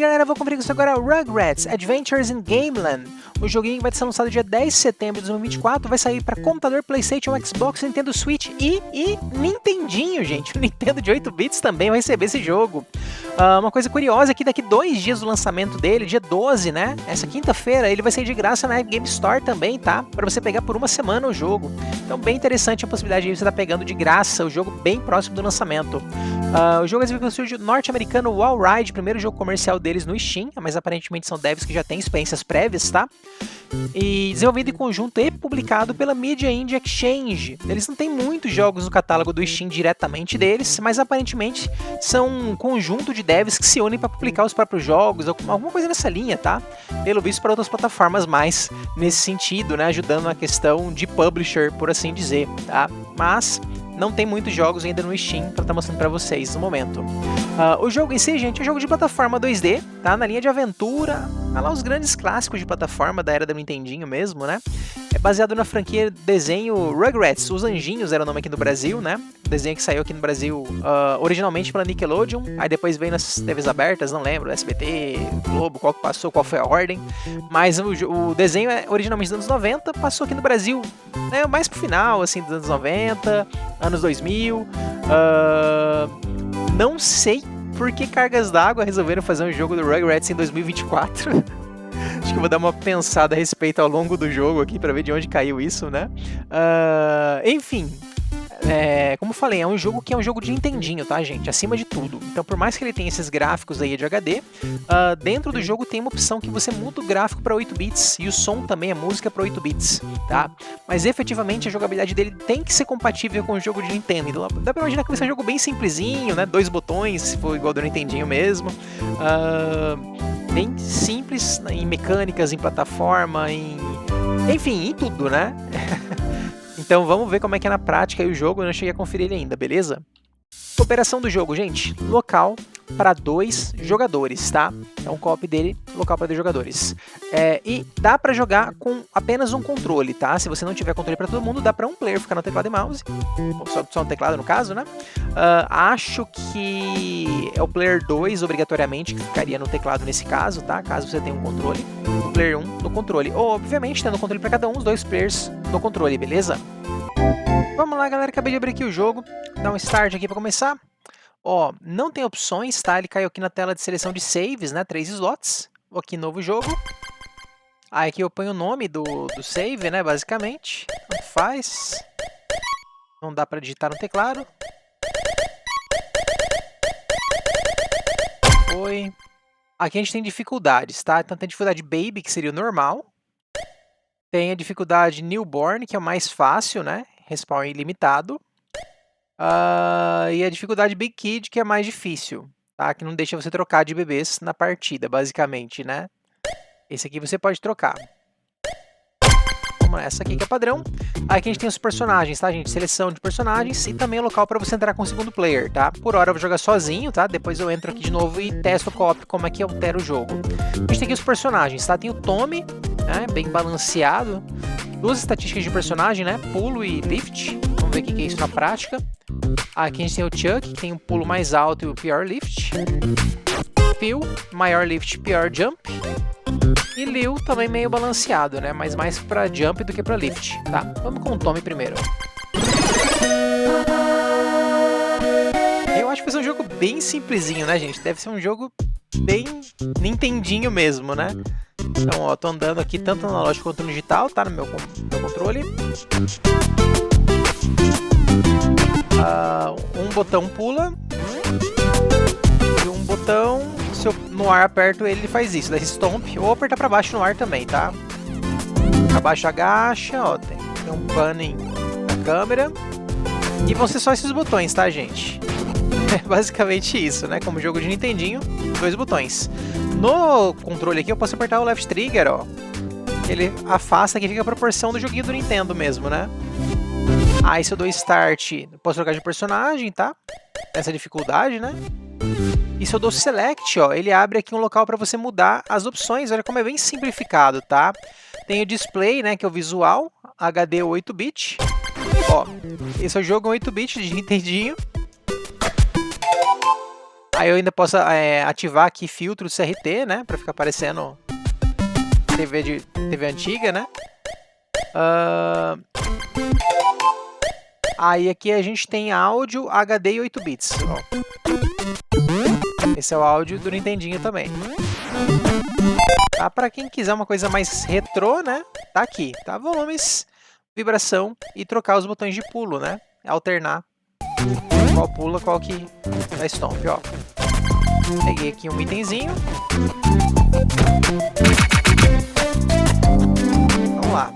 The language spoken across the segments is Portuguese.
galera, vou conferir com você agora Rugrats Adventures in Gameland. O joguinho vai ser lançado dia 10 de setembro de 2024, vai sair para computador, Playstation, Xbox, Nintendo Switch e Nintendinho, gente. O Nintendo de 8 bits também vai receber esse jogo. Uma coisa curiosa é que daqui 2 dias do lançamento dele, dia 12, né? Essa quinta-feira, ele vai sair de graça na Epic Game Store também, tá? Para você pegar por uma semana o jogo. Então, bem interessante a possibilidade de você estar pegando de graça o jogo bem próximo do lançamento. O jogo é desenvolvido pelo estúdio norte-americano Wallride, primeiro jogo comercial deles no Steam, mas aparentemente são devs que já têm experiências prévias, tá? E desenvolvido em conjunto e publicado pela Media Indie Exchange. Eles não têm muitos jogos no catálogo do Steam diretamente deles, mas aparentemente são um conjunto de devs que se unem para publicar os próprios jogos, alguma coisa nessa linha, tá? Pelo visto para outras plataformas mais nesse sentido, né? Ajudando na questão de publisher, por assim dizer, tá? Mas não tem muitos jogos ainda no Steam para estar mostrando para vocês no momento. O jogo em si, gente, é um jogo de plataforma 2D, tá? Na linha de aventura, lá os grandes clássicos de plataforma da era do Nintendinho mesmo, né? É baseado na franquia desenho Rugrats, Os Anjinhos era o nome aqui no Brasil, né? O desenho que saiu aqui no Brasil originalmente pela Nickelodeon, aí depois veio nas TVs abertas, não lembro, SBT, Globo, qual que passou, qual foi a ordem. Mas o desenho é originalmente dos anos 90, passou aqui no Brasil, né, mais pro final, assim, dos anos 90, anos 2000. Não sei por que cargas d'água resolveram fazer um jogo do Rugrats em 2024. Acho que eu vou dar uma pensada a respeito ao longo do jogo aqui para ver de onde caiu isso, né? Enfim, como eu falei, é um jogo que é um jogo de Nintendinho, tá, gente? Acima de tudo. Então, por mais que ele tenha esses gráficos aí de HD, dentro do jogo tem uma opção que você muda o gráfico para 8 bits e o som também, a música para 8 bits, tá? Mas efetivamente a jogabilidade dele tem que ser compatível com o jogo de Nintendo. Então, dá pra imaginar que vai ser um jogo bem simplesinho, né? 2 botões, se for igual do Nintendinho mesmo. Bem simples em mecânicas, em plataforma, enfim, em tudo, né? Então vamos ver como é que é na prática aí o jogo, eu não cheguei a conferir ele ainda, beleza? Operação do jogo, gente, local para 2 jogadores, tá? Então o co-op dele, local para 2 jogadores. E dá para jogar com apenas um controle, tá? Se você não tiver controle para todo mundo, dá para um player ficar no teclado e mouse, só no teclado no caso, né? Acho que é o player 2 obrigatoriamente que ficaria no teclado nesse caso, tá? Caso você tenha um controle, o player 1 no controle. Ou, obviamente, tendo um controle para cada um, os 2 players no controle, beleza? Vamos lá, galera, acabei de abrir aqui o jogo, dar um start aqui para começar. Ó, não tem opções, tá? Ele caiu aqui na tela de seleção de saves, né? 3 slots. Vou aqui, novo jogo. Aí aqui eu ponho o nome do save, né? Basicamente. Não faz. Não dá para digitar no teclado. Foi. Aqui a gente tem dificuldades, tá? Então tem dificuldade Baby, que seria o normal. Tem a dificuldade Newborn, que é o mais fácil, né? Respawn ilimitado. E a dificuldade Big Kid, que é mais difícil, tá? Que não deixa você trocar de bebês na partida, basicamente, né? Esse aqui você pode trocar. Vamos lá, essa aqui que é padrão. Aqui a gente tem os personagens, tá, gente? Seleção de personagens e também o local para você entrar com o segundo player, tá? Por hora eu vou jogar sozinho, tá? Depois eu entro aqui de novo e testo o co-op, como é que altera o jogo. A gente tem aqui os personagens, tá? Tem o Tommy, né? Bem balanceado. 2 estatísticas de personagem, né? Pulo e lift. Vamos ver o que é isso na prática. Aqui a gente tem o Chuck, que tem um pulo mais alto e o pior lift. Phil, maior lift, pior jump. E Lil também meio balanceado, né? Mas mais pra jump do que pra lift, tá? Vamos com o Tommy primeiro. Eu acho que vai ser um jogo bem simplesinho, né, gente? Deve ser um jogo bem Nintendinho mesmo, né? Então, ó, tô andando aqui tanto no analógico quanto no digital, tá? No meu controle. Um botão pula. E um botão, se eu no ar aperto ele faz isso, dá esse stomp. Ou apertar pra baixo no ar também, tá? Pra baixo agacha, ó, tem um panning na câmera. E vão ser só esses botões, tá, gente? É basicamente isso, né? Como jogo de Nintendinho, 2 botões. No controle aqui eu posso apertar o left trigger, ó. Ele afasta que fica a proporção do joguinho do Nintendo mesmo, né? Aí se eu dou start, eu posso trocar de personagem, tá? Essa dificuldade, né? E se eu dou select, ó, ele abre aqui um local para você mudar as opções. Olha como é bem simplificado, tá? Tem o display, né, que é o visual, HD 8-bit. Ó, esse é o jogo 8-bit de Nintendinho. Aí eu ainda posso ativar aqui filtro CRT, né? Pra ficar aparecendo TV antiga, né? Aí aqui a gente tem áudio HD e 8 bits. Ó. Esse é o áudio do Nintendinho também. Tá? Pra quem quiser uma coisa mais retrô, né? Tá aqui, tá? Volumes, vibração e trocar os botões de pulo, né? Alternar qual pula, qual que dá stomp, ó. Peguei aqui um itemzinho. Vamos lá.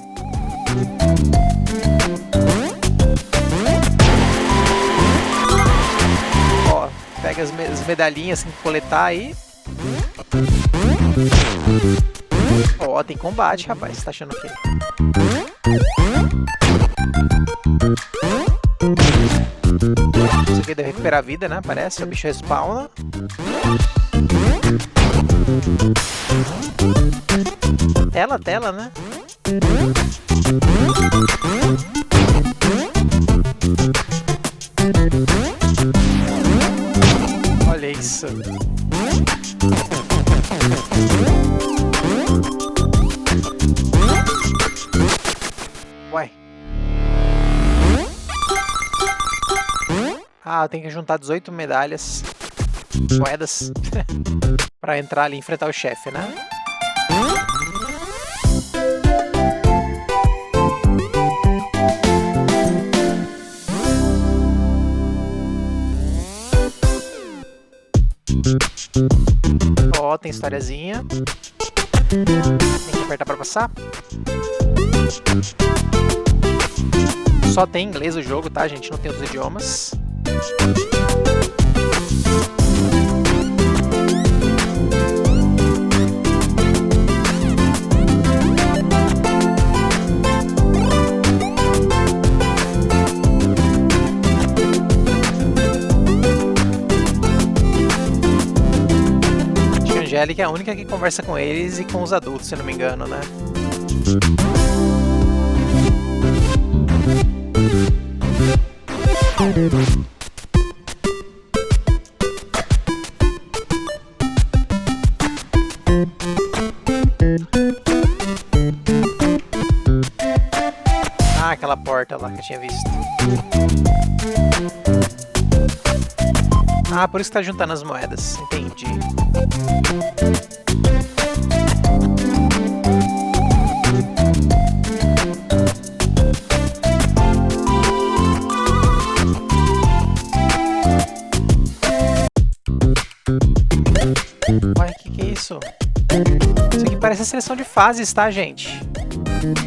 Ó, pega as medalhinhas que coletar aí. Ó, tem combate, rapaz. Você tá achando o quê? Isso aqui deve recuperar a vida, né? Parece. O bicho respawna. Tela, né? Olha isso. Ué. Ah, eu tenho que juntar 18 medalhas, moedas, pra entrar ali e enfrentar o chefe, né? Ó, tem historiazinha. Tem que apertar pra passar. Só tem inglês o jogo, tá, gente? Não tem outros idiomas. Acho que a Angélica é a única que conversa com eles e com os adultos, se não me engano, né? Ah, aquela porta lá que eu tinha visto. Ah, por isso que tá juntando as moedas. Entendi. Ué, que é isso? Isso aqui parece a seleção de fases, tá, gente?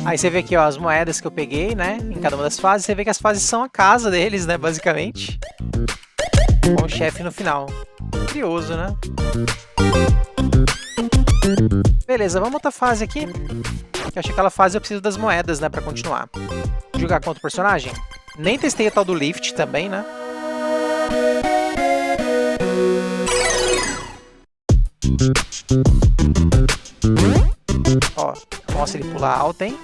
Aí você vê aqui, ó, as moedas que eu peguei, né? Em cada uma das fases, você vê que as fases são a casa deles, né? Basicamente. Com o chefe no final. Curioso, né? Beleza, vamos outra fase aqui. Eu acho que aquela fase eu preciso das moedas, né? Pra continuar. Jogar contra o personagem. Nem testei a tal do lift também, né? Ó, mostra ele pular alto, hein?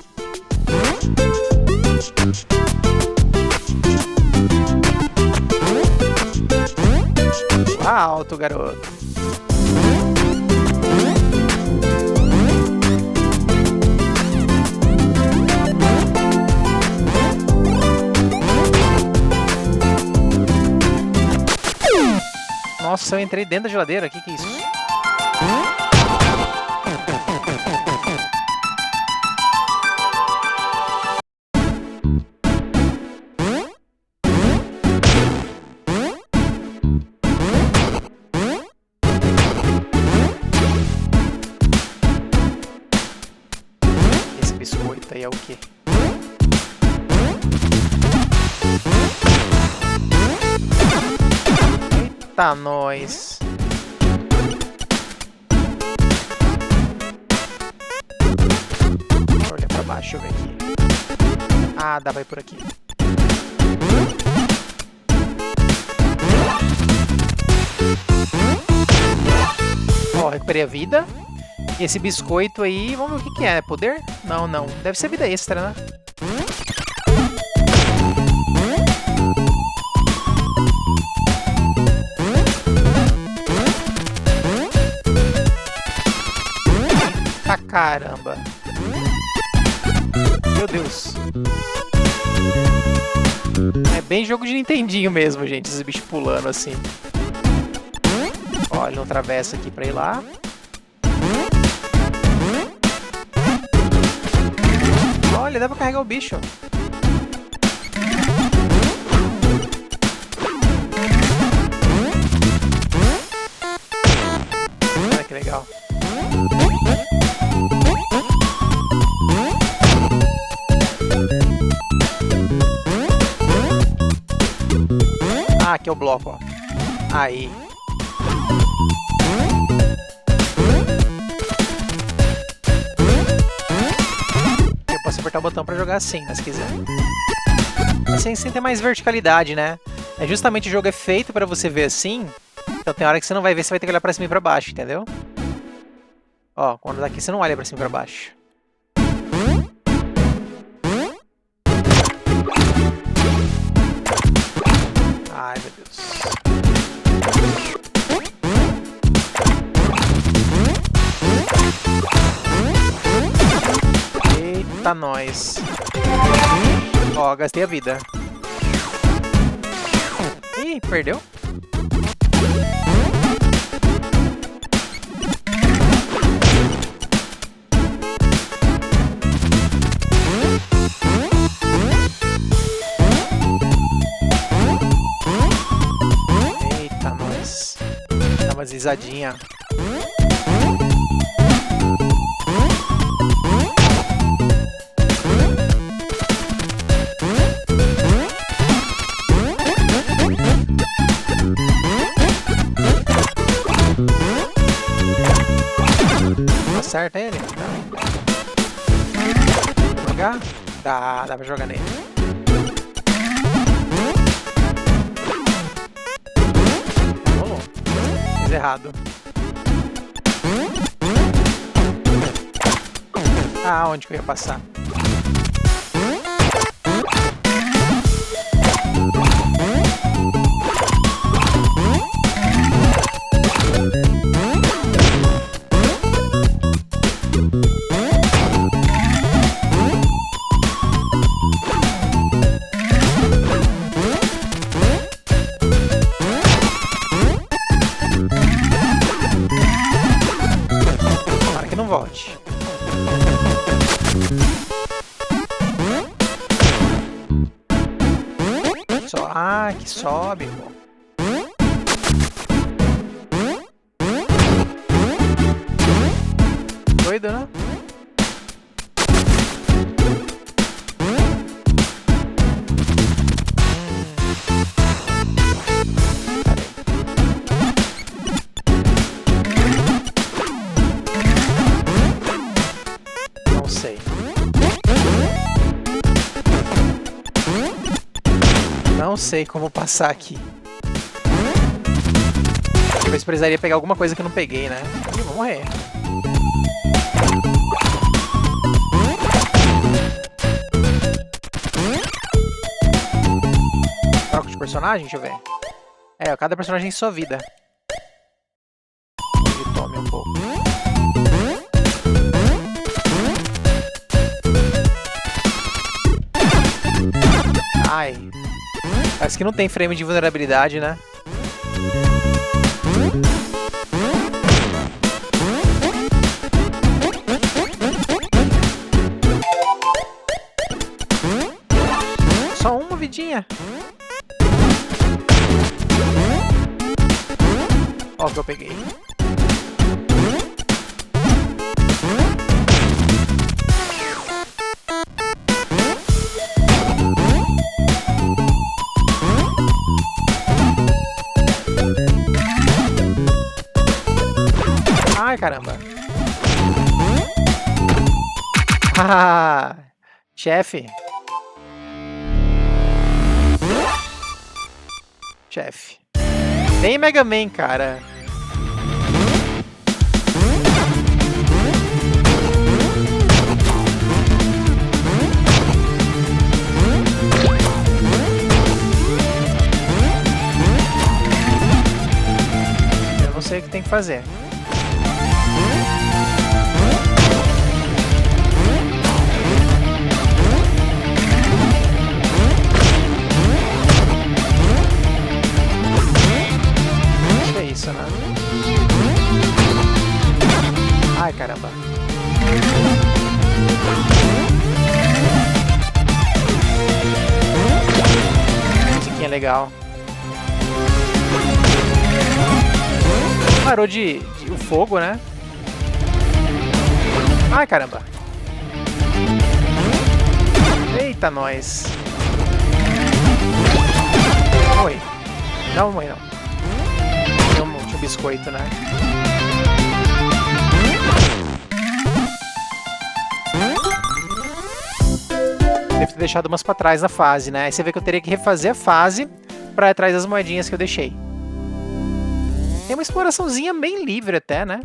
Pula alto, garoto. Nossa, eu entrei dentro da geladeira. O que é isso? Esse biscoito aí é o quê? Eita, nós! Olha pra baixo, deixa eu ver aqui. Ah, dá pra ir por aqui. Ó, recuperei a vida. E esse biscoito aí, vamos ver o que é. É poder? Não, não. Deve ser vida extra, né? Caramba. Meu Deus. É bem jogo de Nintendinho mesmo, gente. Esses bichos pulando assim. Ó, ele não atravessa aqui pra ir lá. Olha, dá pra carregar o bicho. Olha que legal. Ah, aqui é o bloco, ó. Aí. Eu posso apertar o botão pra jogar assim, né, se quiser. Assim tem mais verticalidade, né? É justamente o jogo é feito pra você ver assim. Então tem hora que você não vai ver, você vai ter que olhar pra cima e pra baixo, entendeu? Ó, quando daqui você não olha pra cima e pra baixo. Ai, meu Deus. Eita, nós. Ó, gastei a vida. Ih, perdeu? Eita, nós. Dá uma deslizadinha. Acerta ele? Não. Jogar? Dá pra jogar nele. Rolou. Fiz errado. Ah, onde que eu ia passar? Tomara que não volte. Ah, que sobe, pô. Doido, né? Não sei. Não sei como passar aqui. Talvez precisaria pegar alguma coisa que eu não peguei, né? Ih, vou morrer. Troco de personagem? Deixa eu ver. É, cada personagem tem sua vida. Ele tome um pouco. Ai. Parece que não tem frame de vulnerabilidade, né? Só uma vidinha. Ó o que eu peguei. Ai, caramba. Ah, chefe. Chefe. Bem Mega Man, cara. Eu não sei o que tem que fazer. caramba. Musiquinha legal. Parou de o fogo, né? Ai, caramba. Eita, nós. Oi. Não, mãe, não. Tinha um biscoito, né? Deve ter deixado umas pra trás na fase, né? Aí você vê que eu teria que refazer a fase pra ir atrás das moedinhas que eu deixei. Tem uma exploraçãozinha bem livre até, né?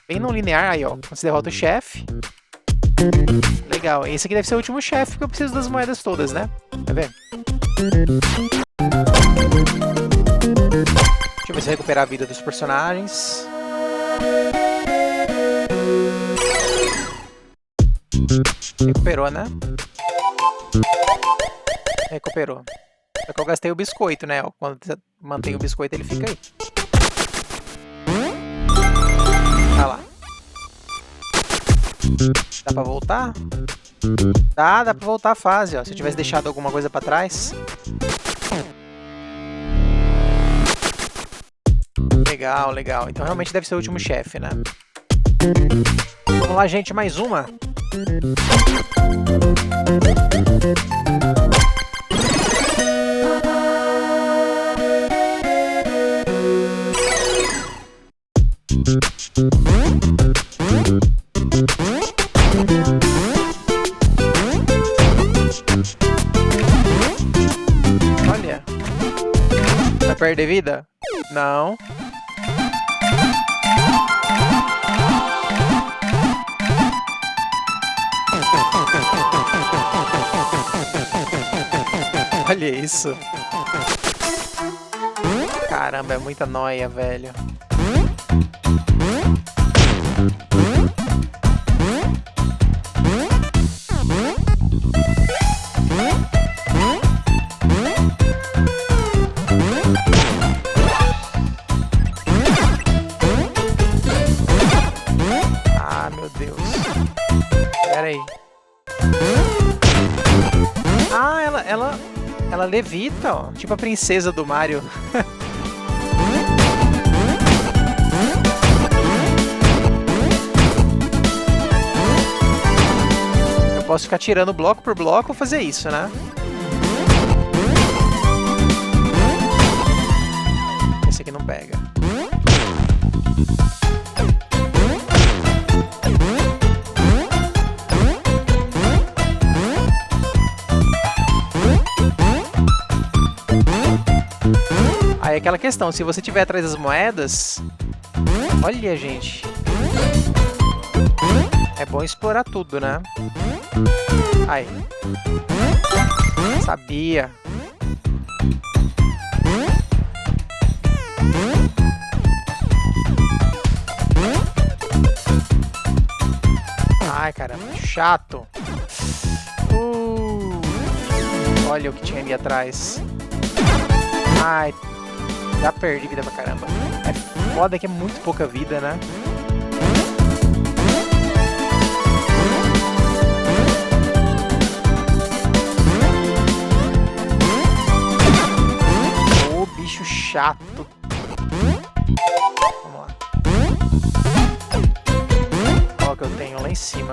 Bem não linear. Aí, ó. Quando você derrota o chefe. Legal. Esse aqui deve ser o último chefe, porque eu preciso das moedas todas, né? Quer ver? Deixa eu ver se eu recuperar a vida dos personagens. Recuperou, né? Recuperou. Só que eu gastei o biscoito, né? Quando você mantém o biscoito, ele fica aí. Olha lá. Dá pra voltar? Dá pra voltar a fase, ó. Se eu tivesse deixado alguma coisa pra trás. Legal, legal. Então realmente deve ser o último chefe, né? Vamos lá, gente. Mais uma. Olha. Vai perder vida? Não. Olha isso. Caramba, é muita nóia, velho. Ah, meu Deus. Pera aí. Ah, ela levita, ó. Tipo a princesa do Mario. Eu posso ficar tirando bloco por bloco ou fazer isso, né? Esse aqui não pega. Aí é aquela questão, se você tiver atrás das moedas... Olha, gente. É bom explorar tudo, né? Aí. Sabia. Ai, caramba, chato. Olha o que tinha ali atrás. Ai, já perdi vida pra caramba. É foda que é muito pouca vida, né? Ô, bicho chato. Vamos lá. Olha o que eu tenho lá em cima.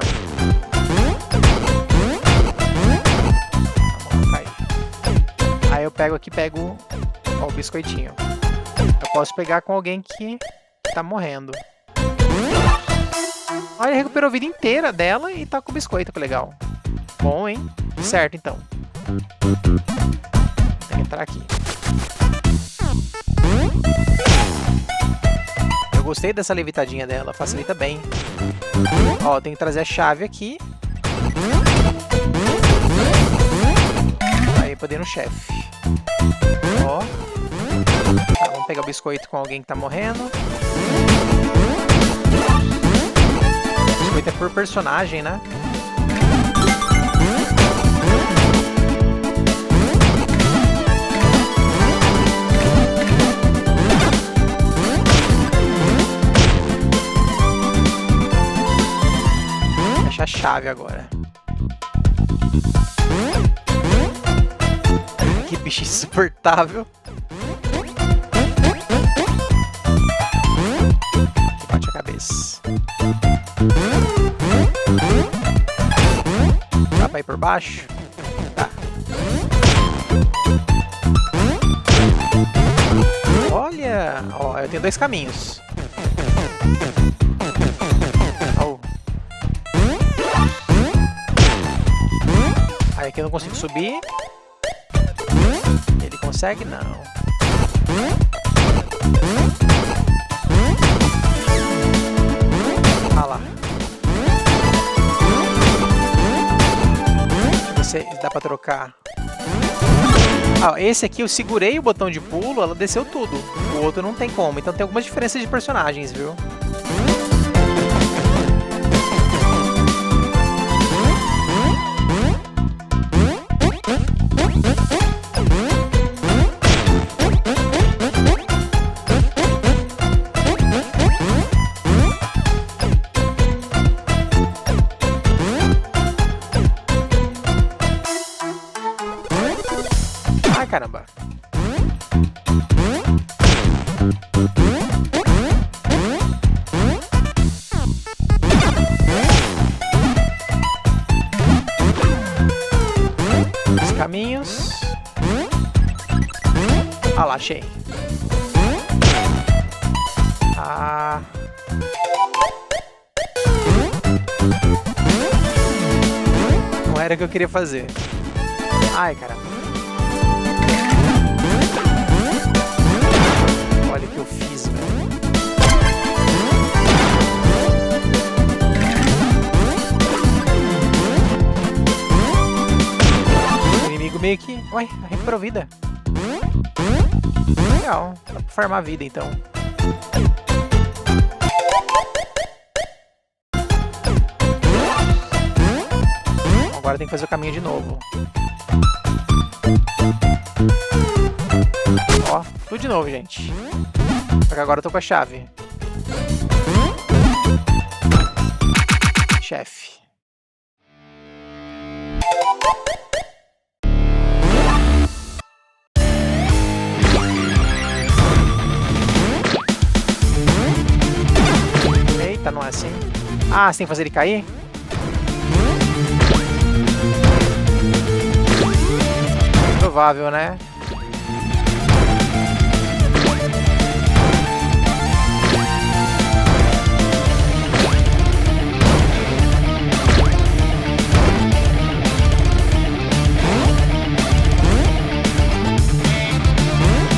Aí eu pego aqui, pego ó, o biscoitinho. Eu posso pegar com alguém que tá morrendo. Olha, ele recuperou a vida inteira dela e tá com o biscoito, que legal. Bom, hein? Certo, então. Tem que entrar aqui. Eu gostei dessa levitadinha dela, facilita bem. Ó, tem que trazer a chave aqui. Aí poder ir no chefe. Ó. Tá, vamos pegar o biscoito com alguém que tá morrendo. O biscoito é por personagem, né? da chave agora. Que bicho insuportável. Bate a cabeça. Dá pra ir por baixo? Tá. Olha! Ó, eu tenho 2 caminhos. Oh. Aí aqui eu não consigo subir. Ele consegue? Não. Ah lá. Dá pra trocar. Ah, esse aqui eu segurei o botão de pulo, ela desceu tudo. O outro não tem como. Então tem algumas diferenças de personagens, viu? Ai, caramba. Os caminhos. Ah lá, achei. Ah. Não era o que eu queria fazer. Ai, caramba. Olha o que eu fiz, velho. O inimigo meio que... Ué, recuperou vida. Legal. Dá pra farmar vida, então. Agora tem que fazer o caminho de novo. Ó, tudo de novo, gente. Só que agora eu tô com a chave. Chefe. Eita, não é assim? Ah, você tem que fazer ele cair? Provável, né?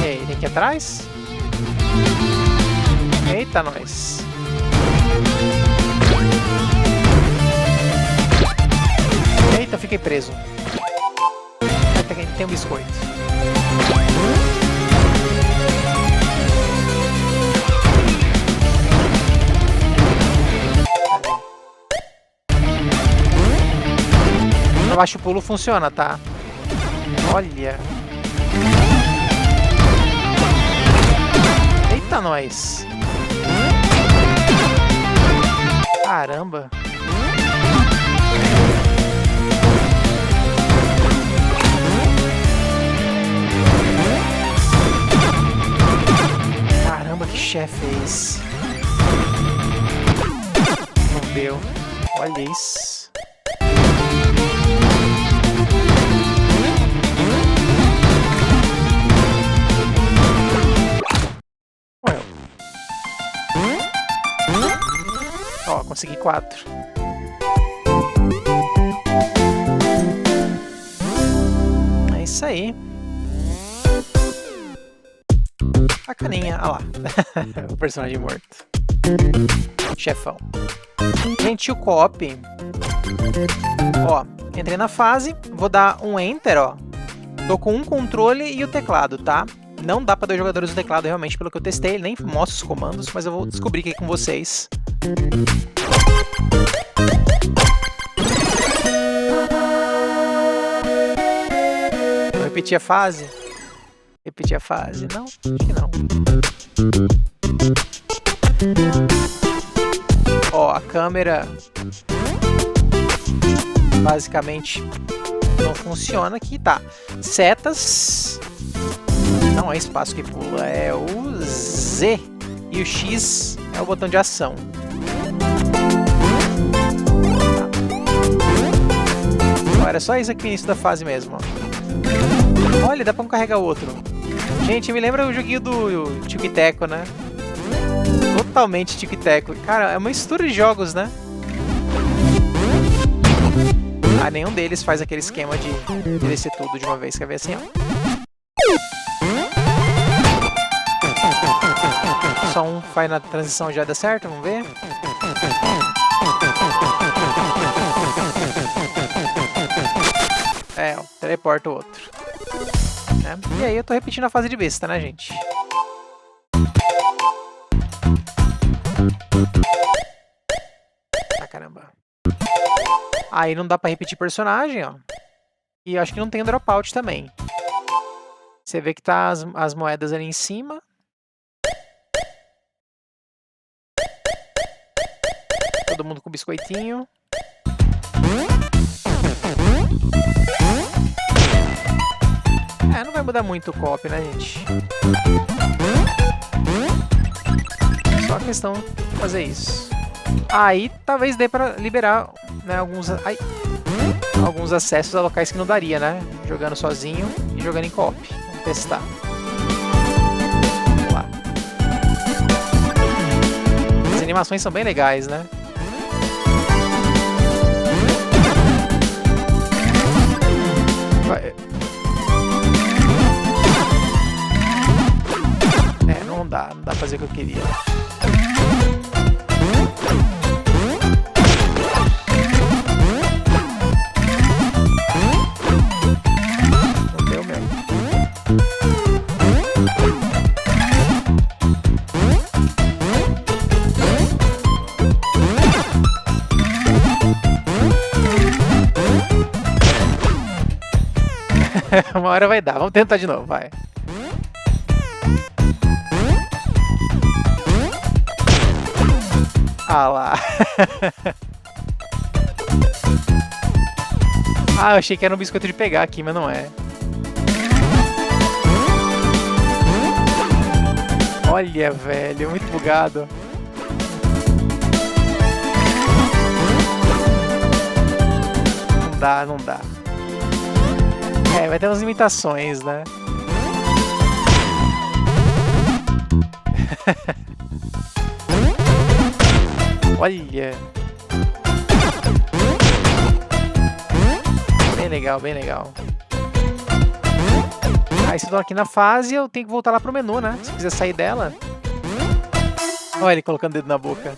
E aí, tem que ir atrás? Eita, nós! Eita, fiquei preso. Tem um biscoito. Eu acho que o pulo funciona, tá? Olha. Eita, nós. Caramba. Que chefe é esse? Não deu. Olha isso. Ué. Ó, consegui 4. É isso aí. A caninha, olha lá. O personagem morto. Chefão. Gente, o co-op. Ó, entrei na fase, vou dar um enter, ó. Tô com um controle e o teclado, tá? Não dá pra 2 jogadores no teclado, realmente, pelo que eu testei. Ele nem mostra os comandos, mas eu vou descobrir aqui com vocês. Vou repetir a fase. Repetir a fase? Não, acho que não. Ó, a câmera basicamente não funciona aqui, tá? Setas, não é espaço que pula, é o Z, e o X é o botão de ação. Tá. Era só isso aqui no início da fase mesmo, ó. Olha, dá pra carregar outro. Gente, me lembra o joguinho do Tico e Teco, né? Totalmente Tico e Teco. Cara, é uma mistura de jogos, né? Ah, nenhum deles faz aquele esquema de descer tudo de uma vez. Quer ver assim, ó? Só um faz na transição já dá certo, vamos ver? É, ó, teleporta o outro. É. E aí eu tô repetindo a fase de besta, né, gente? Ah, caramba. Aí não dá pra repetir personagem, ó. E eu acho que não tem dropout também. Você vê que tá as moedas ali em cima. Todo mundo com biscoitinho. É, não vai mudar muito o co-op, né, gente? Só a questão de fazer isso. Aí talvez dê pra liberar, né, alguns acessos a locais que não daria, né? Jogando sozinho e jogando em co-op. Vamos testar. Vamos lá. As animações são bem legais, né? É, não dá pra fazer o que eu queria. Não deu mesmo. Uma hora vai dar, vamos tentar de novo, vai. Ah lá. Ah, eu achei que era um biscoito de pegar aqui, mas não é. Olha, velho, muito bugado. Não dá, não dá. É, vai ter umas limitações, né? Olha! Bem legal, bem legal. Aí se eu tô aqui na fase, eu tenho que voltar lá pro menu, né? Se quiser sair dela. Olha ele colocando o dedo na boca.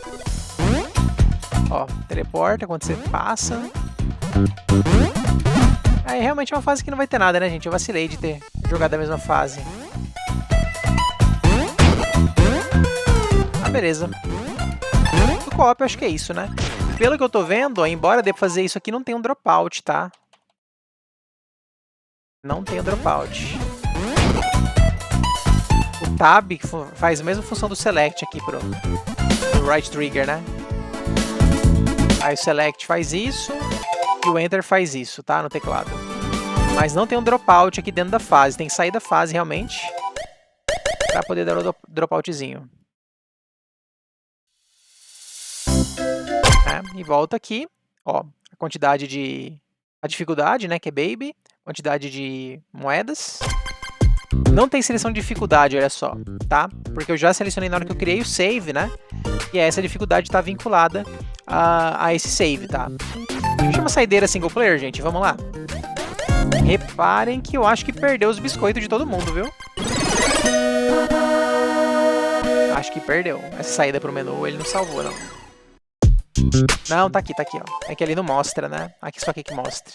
Ó, teleporta quando você passa. Aí realmente é uma fase que não vai ter nada, né, gente? Eu vacilei de ter jogado a mesma fase. Ah, beleza. No co-op eu acho que é isso, né? Pelo que eu tô vendo, ó, embora dê pra fazer isso aqui, não tem um dropout, tá? Não tem um dropout. O Tab faz a mesma função do Select aqui pro Right Trigger, né? Aí o Select faz isso e o Enter faz isso, tá? No teclado. Mas não tem um dropout aqui dentro da fase. Tem que sair da fase, realmente, pra poder dar o dropoutzinho. E volta aqui, ó, a quantidade de... a dificuldade, né, que é Baby, quantidade de moedas. Não tem seleção de dificuldade, olha só, tá? Porque eu já selecionei na hora que eu criei o save, né? E essa dificuldade está vinculada a esse save, tá? Deixa uma saideira single player, gente, vamos lá. Reparem que eu acho que perdeu os biscoitos de todo mundo, viu? Acho que perdeu. Essa saída pro menu ele não salvou, não. Não, tá aqui, ó. É que ele não mostra, né? Aqui só aqui que mostra.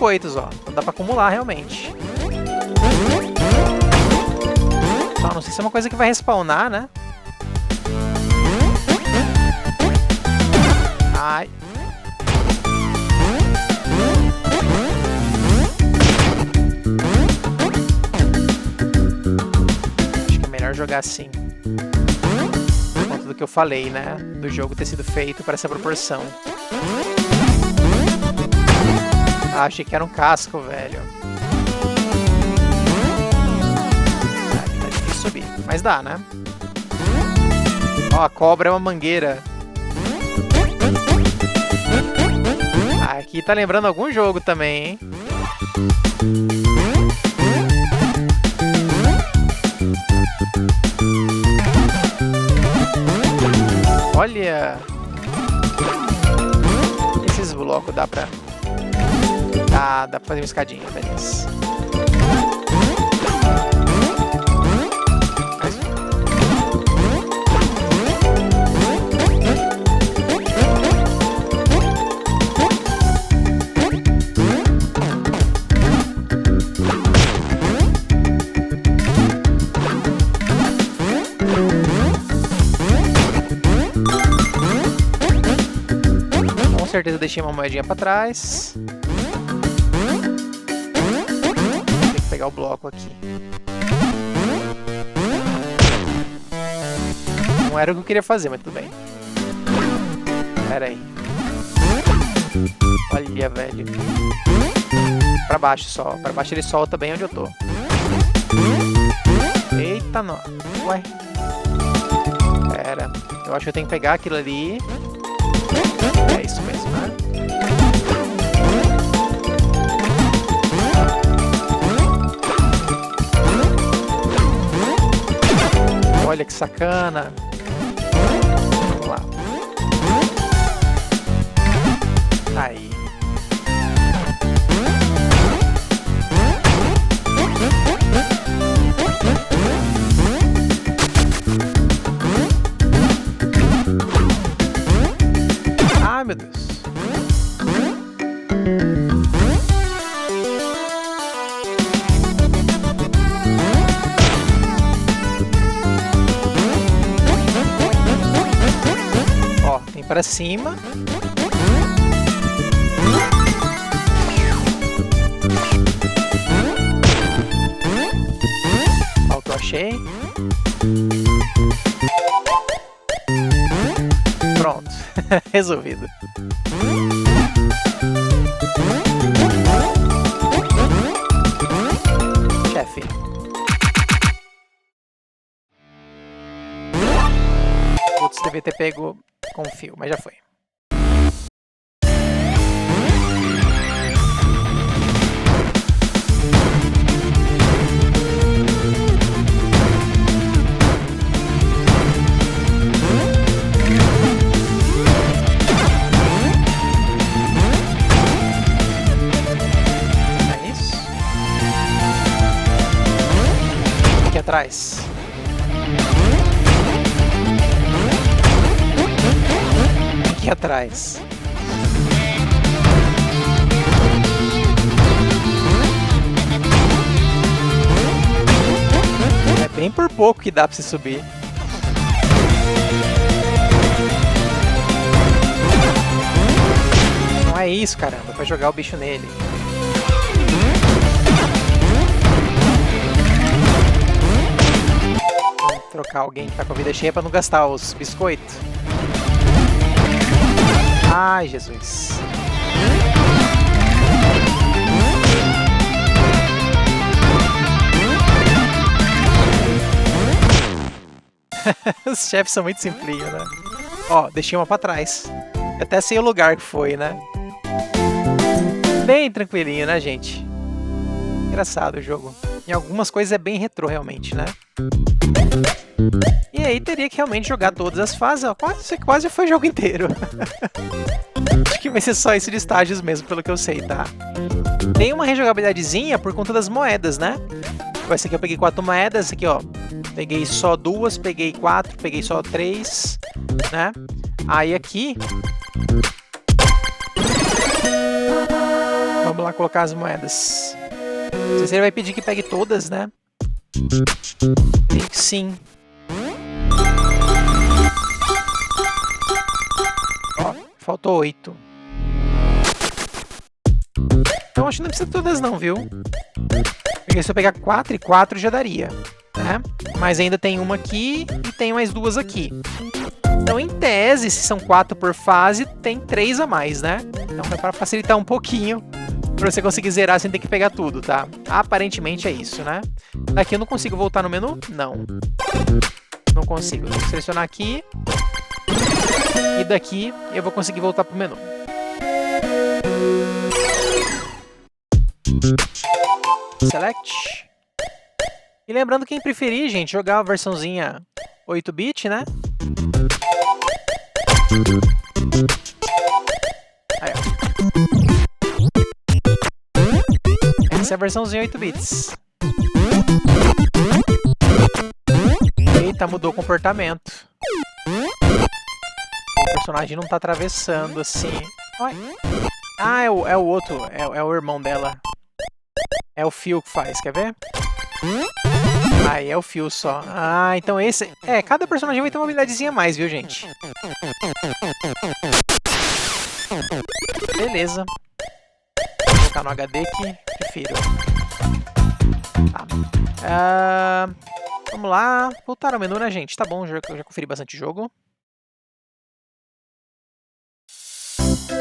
biscoitos, ó. Então dá pra acumular, realmente. Só não sei se é uma coisa que vai respawnar, né? Ai. Acho que é melhor jogar assim. Por conta do que eu falei, né? Do jogo ter sido feito para essa proporção. Ah, achei que era um casco, velho. Tá difícil subir, mas dá, né? Ó, a cobra é uma mangueira. Aqui tá lembrando algum jogo também, hein? Olha! Esses blocos dá pra... dá pra fazer uma escadinha, beleza. Com certeza deixei uma moedinha pra trás. Tem que pegar o bloco aqui. Não era o que eu queria fazer, mas tudo bem. Pera aí. Olha, velho. Pra baixo só. Pra baixo ele solta bem onde eu tô. Eita, não. Ué. Pera. Eu acho que eu tenho que pegar aquilo ali. É isso mesmo, né? Olha que sacana. Vamos lá. Aí. Ai, meu Deus. Ó, tem para cima. Ó, o que eu achei. Pronto. Resolvido. Chefe. Putz, devia ter pego com fio, mas já foi. Atrás. Aqui atrás. É bem por pouco que dá pra se subir. Não é isso, caramba, pra jogar o bicho nele. Trocar alguém que tá com a vida cheia pra não gastar os biscoitos. Ai, Jesus. Os chefes são muito simplinhos, né? Ó, deixei uma pra trás. Até sei o lugar que foi, né? Bem tranquilinho, né, gente? Engraçado o jogo. Em algumas coisas é bem retrô, realmente, né? E aí teria que realmente jogar todas as fases. Ó, quase foi o jogo inteiro. Acho que vai ser só isso de estágios mesmo, pelo que eu sei, tá? Tem uma rejogabilidadezinha por conta das moedas, né? Essa aqui eu peguei 4 moedas, essa aqui, ó. Peguei só 2, peguei 4, peguei só 3, né? Aí aqui... Vamos lá colocar as moedas. Não sei se ele vai pedir que pegue todas, né? Creio que sim. Ó, faltou 8. Então acho que não precisa de todas não, viu? Porque se eu pegar 4 e 4 já daria, né? Mas ainda tem uma aqui e tem mais 2 aqui. Então, em tese, se são 4 por fase, tem 3 a mais, né? Então, é para facilitar um pouquinho, para você conseguir zerar sem ter que pegar tudo, tá? Aparentemente é isso, né? Daqui eu não consigo voltar no menu? Não. Não consigo. Vou selecionar aqui. E daqui eu vou conseguir voltar pro menu. Select. E lembrando, quem preferir, gente, jogar a versãozinha 8-bit, né? Aí, ó. Essa é a versãozinha 8 bits. Eita, mudou o comportamento. O personagem não tá atravessando assim. Oi. Ah, é o outro. É o irmão dela. É o Phil que faz, quer ver? Aí é o Phil só. Ah, então esse... cada personagem vai ter uma habilidadezinha a mais, viu, gente? Beleza. Vou colocar no HD aqui. Prefiro. Tá. Vamos lá. Voltar ao menu, né, gente? Tá bom, eu já conferi bastante jogo.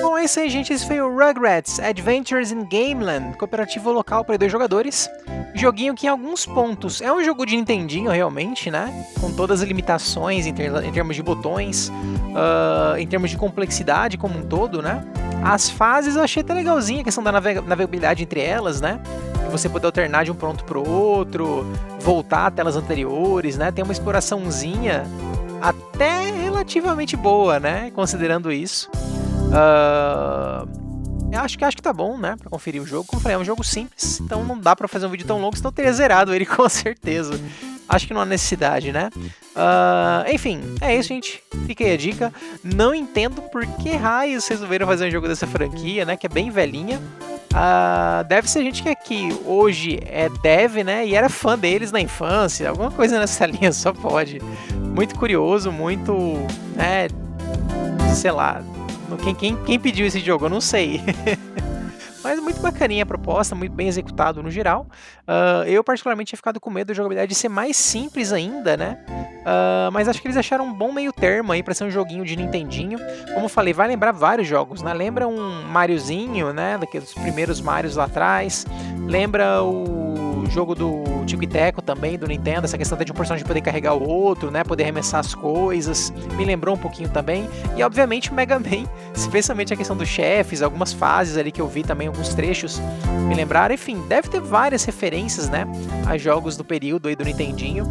Bom, é isso aí, gente. Esse foi o Rugrats Adventures in Gameland, cooperativo local para 2 jogadores. Joguinho que, em alguns pontos, é um jogo de Nintendinho, realmente, né? Com todas as limitações em termos de botões, em termos de complexidade como um todo, né? As fases eu achei até legalzinha, a questão da navegabilidade entre elas, né? Você poder alternar de um ponto para o outro, voltar a telas anteriores, né? Tem uma exploraçãozinha até relativamente boa, né? Considerando isso. Eu acho que tá bom, né, pra conferir o jogo. Como eu falei, é um jogo simples, então não dá pra fazer um vídeo tão longo, senão eu teria zerado ele com certeza. Acho que não há necessidade, né? Enfim, é isso, gente. Fica aí a dica. Não entendo por que raios resolveram fazer um jogo dessa franquia, né, que é bem velhinha. Deve ser gente que hoje é dev, né, e era fã deles na infância, alguma coisa nessa linha, só pode. Muito curioso, muito, né, sei lá... Quem pediu esse jogo? Eu não sei. Mas muito bacaninha a proposta, muito bem executado no geral. Eu particularmente tinha ficado com medo da jogabilidade de ser mais simples ainda, né? Mas acho que eles acharam um bom meio termo aí pra ser um joguinho de Nintendinho. Como eu falei, vai lembrar vários jogos, né? Lembra um Mariozinho, né? Daqueles primeiros Marios lá atrás. Lembra o jogo do Tico e Teco também, do Nintendo. Essa questão de um personagem poder carregar o outro, né? Poder arremessar as coisas. Me lembrou um pouquinho também. E obviamente o Mega Man, especialmente a questão dos chefes, algumas fases ali que eu vi também, alguns trechos me lembraram. Enfim, deve ter várias referências, né, a jogos do período aí do Nintendinho.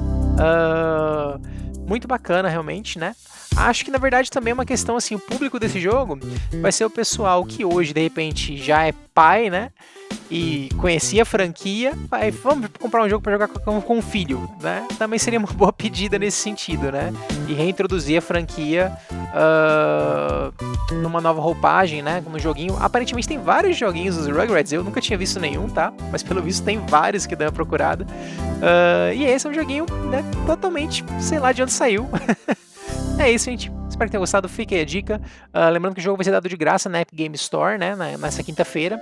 Muito bacana, realmente, né? Acho que, na verdade, também é uma questão, assim, o público desse jogo vai ser o pessoal que hoje, de repente, já é pai, né? E conhecia a franquia, vamos comprar um jogo para jogar com o filho, né? Também seria uma boa pedida nesse sentido, né? E reintroduzir a franquia numa nova roupagem, né? No joguinho. Aparentemente tem vários joguinhos dos Rugrats, eu nunca tinha visto nenhum, tá? Mas pelo visto tem vários que dão uma procurada. E esse é um joguinho, né, totalmente, sei lá de onde saiu. É isso, gente. Espero que tenham gostado. Fica aí a dica. Lembrando que o jogo vai ser dado de graça na Epic Game Store, né? Nessa quinta-feira.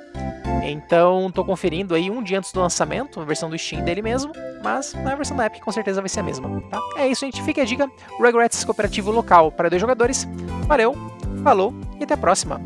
Então, tô conferindo aí um dia antes do lançamento, a versão do Steam dele mesmo. Mas na versão da Epic com certeza vai ser a mesma, tá? É isso, gente. Fica a dica. Rugrats cooperativo local para 2 jogadores. Valeu, falou e até a próxima.